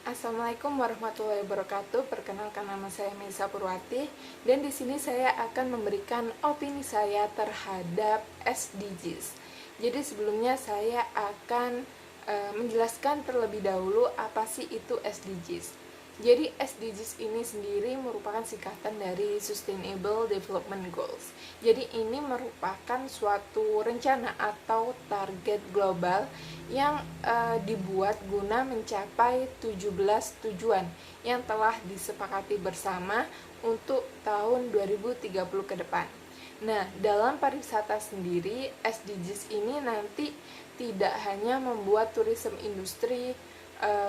Assalamualaikum warahmatullahi wabarakatuh. Perkenalkan, nama saya Melisa Purwati dan di sini saya akan memberikan opini saya terhadap SDGs. Jadi sebelumnya saya akan menjelaskan terlebih dahulu apa sih itu SDGs. Jadi SDGs ini sendiri merupakan singkatan dari Sustainable Development Goals. Jadi ini merupakan suatu rencana atau target global yang dibuat guna mencapai 17 tujuan yang telah disepakati bersama untuk tahun 2030 ke depan. Nah, dalam pariwisata sendiri, SDGs ini nanti tidak hanya membuat tourism industri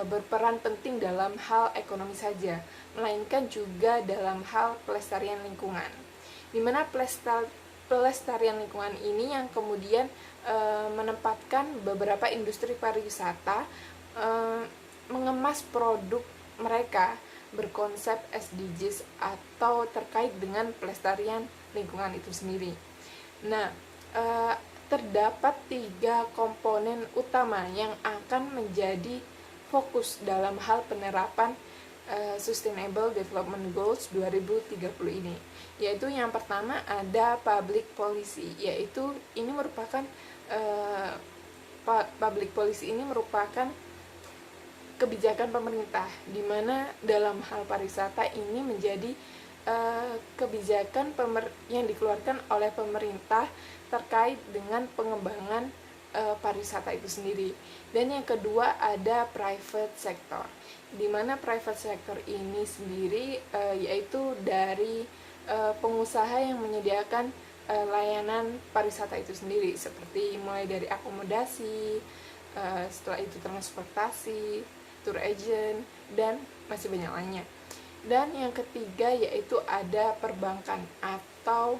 berperan penting dalam hal ekonomi saja, melainkan juga dalam hal pelestarian lingkungan. Di mana pelestarian lingkungan ini yang kemudian menempatkan beberapa industri pariwisata mengemas produk mereka berkonsep SDGs atau terkait dengan pelestarian lingkungan itu sendiri. Nah, terdapat 3 komponen utama yang akan menjadi fokus dalam hal penerapan Sustainable Development Goals 2030 ini, yaitu yang pertama ada public policy, yaitu ini merupakan public policy ini merupakan kebijakan pemerintah, di mana dalam hal pariwisata ini menjadi kebijakan yang dikeluarkan oleh pemerintah terkait dengan pengembangan pariwisata itu sendiri. Dan yang kedua ada private sector, di mana private sector ini sendiri yaitu dari pengusaha yang menyediakan layanan pariwisata itu sendiri, seperti mulai dari akomodasi, setelah itu transportasi, tour agent, dan masih banyak lainnya. Dan yang ketiga yaitu ada perbankan atau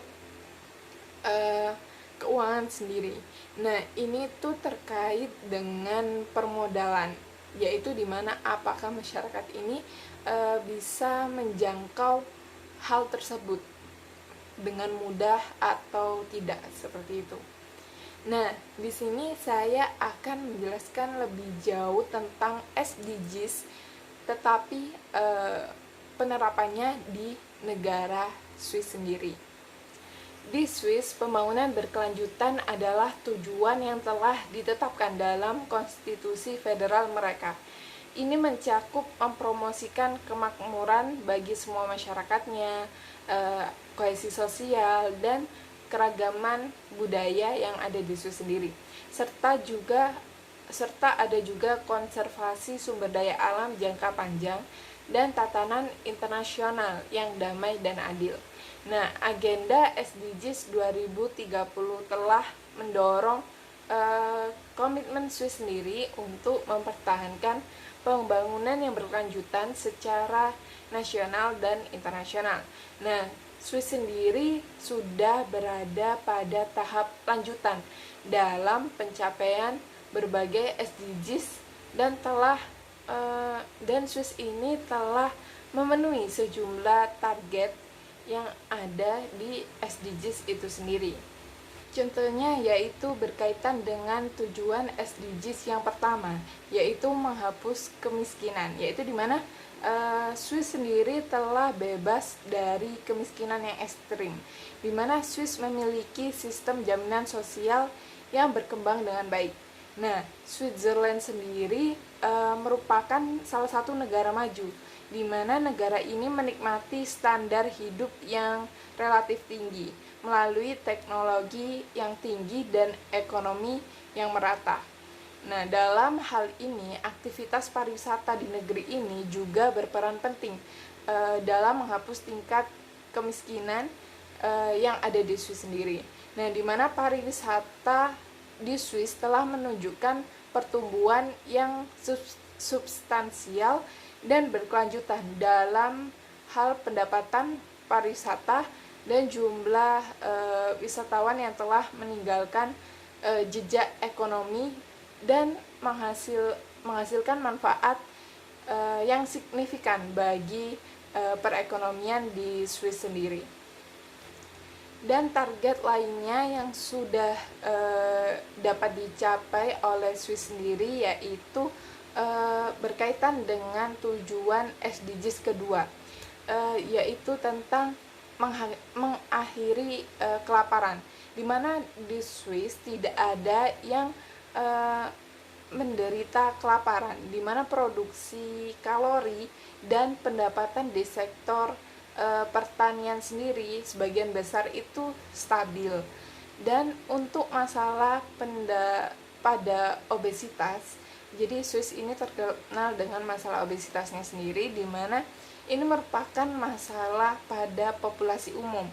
keuangan sendiri. Nah, ini tuh terkait dengan permodalan, yaitu dimana apakah masyarakat ini bisa menjangkau hal tersebut dengan mudah atau tidak, seperti itu. Nah, di sini saya akan menjelaskan lebih jauh tentang SDGs, tetapi penerapannya di negara Swiss sendiri. Di Swiss, pembangunan berkelanjutan adalah tujuan yang telah ditetapkan dalam konstitusi federal mereka. Ini mencakup mempromosikan kemakmuran bagi semua masyarakatnya, kohesi sosial, dan keragaman budaya yang ada di Swiss sendiri. Serta ada juga konservasi sumber daya alam jangka panjang dan tatanan internasional yang damai dan adil. Nah, agenda SDGs 2030 telah mendorong komitmen Swiss sendiri untuk mempertahankan pembangunan yang berkelanjutan secara nasional dan internasional. Nah, Swiss sendiri sudah berada pada tahap lanjutan dalam pencapaian berbagai SDGs dan Swiss ini telah memenuhi sejumlah target yang ada di SDGs itu sendiri. Contohnya yaitu berkaitan dengan tujuan SDGs yang pertama, yaitu menghapus kemiskinan, yaitu di mana Swiss sendiri telah bebas dari kemiskinan yang ekstrim, di mana Swiss memiliki sistem jaminan sosial yang berkembang dengan baik. Nah, Switzerland sendiri merupakan salah satu negara maju, di mana negara ini menikmati standar hidup yang relatif tinggi melalui teknologi yang tinggi dan ekonomi yang merata. Nah, dalam hal ini, aktivitas pariwisata di negeri ini juga berperan penting dalam menghapus tingkat kemiskinan yang ada di Swiss sendiri. Nah, di mana pariwisata di Swiss telah menunjukkan pertumbuhan yang substansial dan berkelanjutan dalam hal pendapatan pariwisata dan jumlah wisatawan yang telah meninggalkan jejak ekonomi dan menghasilkan manfaat yang signifikan bagi perekonomian di Swiss sendiri. Dan target lainnya yang sudah dapat dicapai oleh Swiss sendiri yaitu berkaitan dengan tujuan SDGs kedua, yaitu tentang mengakhiri kelaparan, di mana di Swiss tidak ada yang menderita kelaparan, di mana produksi kalori dan pendapatan di sektor pertanian sendiri sebagian besar itu stabil. Dan untuk masalah pada obesitas, jadi Swiss ini terkenal dengan masalah obesitasnya sendiri, di mana ini merupakan masalah pada populasi umum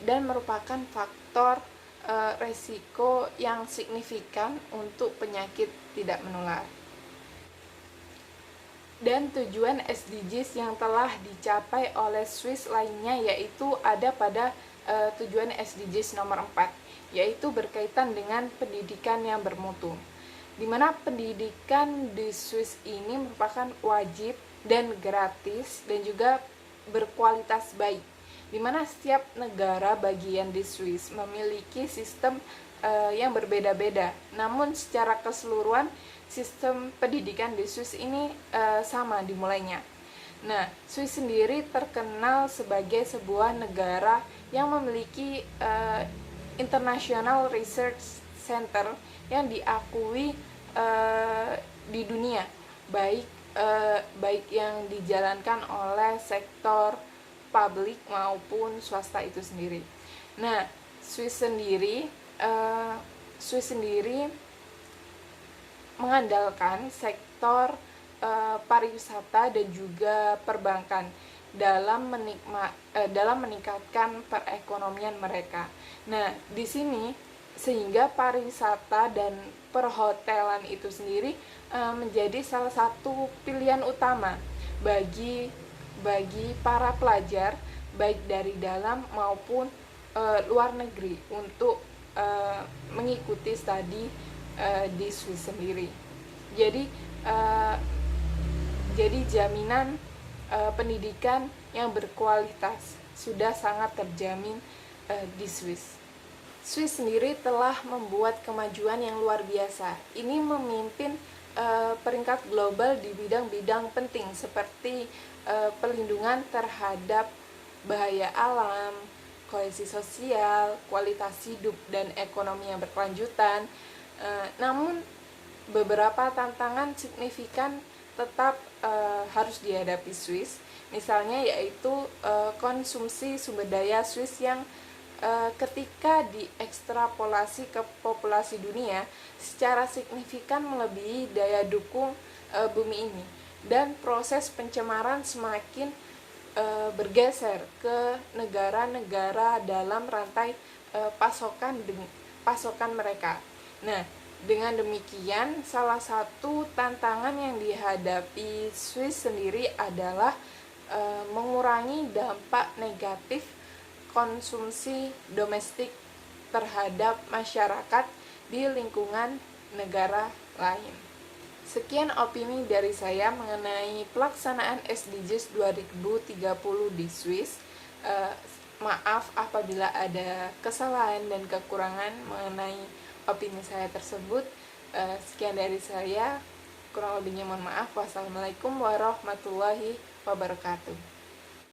dan merupakan faktor resiko yang signifikan untuk penyakit tidak menular. Dan tujuan SDGs yang telah dicapai oleh Swiss lainnya yaitu ada pada tujuan SDGs nomor 4, yaitu berkaitan dengan pendidikan yang bermutu, di mana pendidikan di Swiss ini merupakan wajib dan gratis dan juga berkualitas baik, di mana setiap negara bagian di Swiss memiliki sistem yang berbeda-beda, namun secara keseluruhan sistem pendidikan di Swiss ini sama dimulainya. Nah, Swiss sendiri terkenal sebagai sebuah negara yang memiliki International Research Center yang diakui di dunia, baik yang dijalankan oleh sektor publik maupun swasta itu sendiri. Nah, Swiss sendiri mengandalkan sektor pariwisata dan juga perbankan dalam meningkatkan perekonomian mereka. Nah, di sini sehingga pariwisata dan perhotelan itu sendiri menjadi salah satu pilihan utama bagi para pelajar baik dari dalam maupun luar negeri untuk mengikuti studi di Swiss sendiri. Jadi jaminan pendidikan yang berkualitas sudah sangat terjamin di Swiss. Swiss sendiri telah membuat kemajuan yang luar biasa. Ini memimpin peringkat global di bidang-bidang penting seperti perlindungan terhadap bahaya alam, kohesi sosial, kualitas hidup, dan ekonomi yang berkelanjutan. Namun beberapa tantangan signifikan tetap harus dihadapi Swiss, misalnya yaitu konsumsi sumber daya Swiss yang ketika diekstrapolasi ke populasi dunia secara signifikan melebihi daya dukung bumi ini, dan proses pencemaran semakin bergeser ke negara-negara dalam rantai pasokan mereka. Nah, dengan demikian salah satu tantangan yang dihadapi Swiss sendiri adalah mengurangi dampak negatif konsumsi domestik terhadap masyarakat di lingkungan negara lain. Sekian opini dari saya mengenai pelaksanaan SDGs 2030 di Swiss. Maaf apabila ada kesalahan dan kekurangan mengenai opini saya tersebut. Sekian dari saya, kurang lebihnya mohon maaf. Wassalamualaikum warahmatullahi wabarakatuh.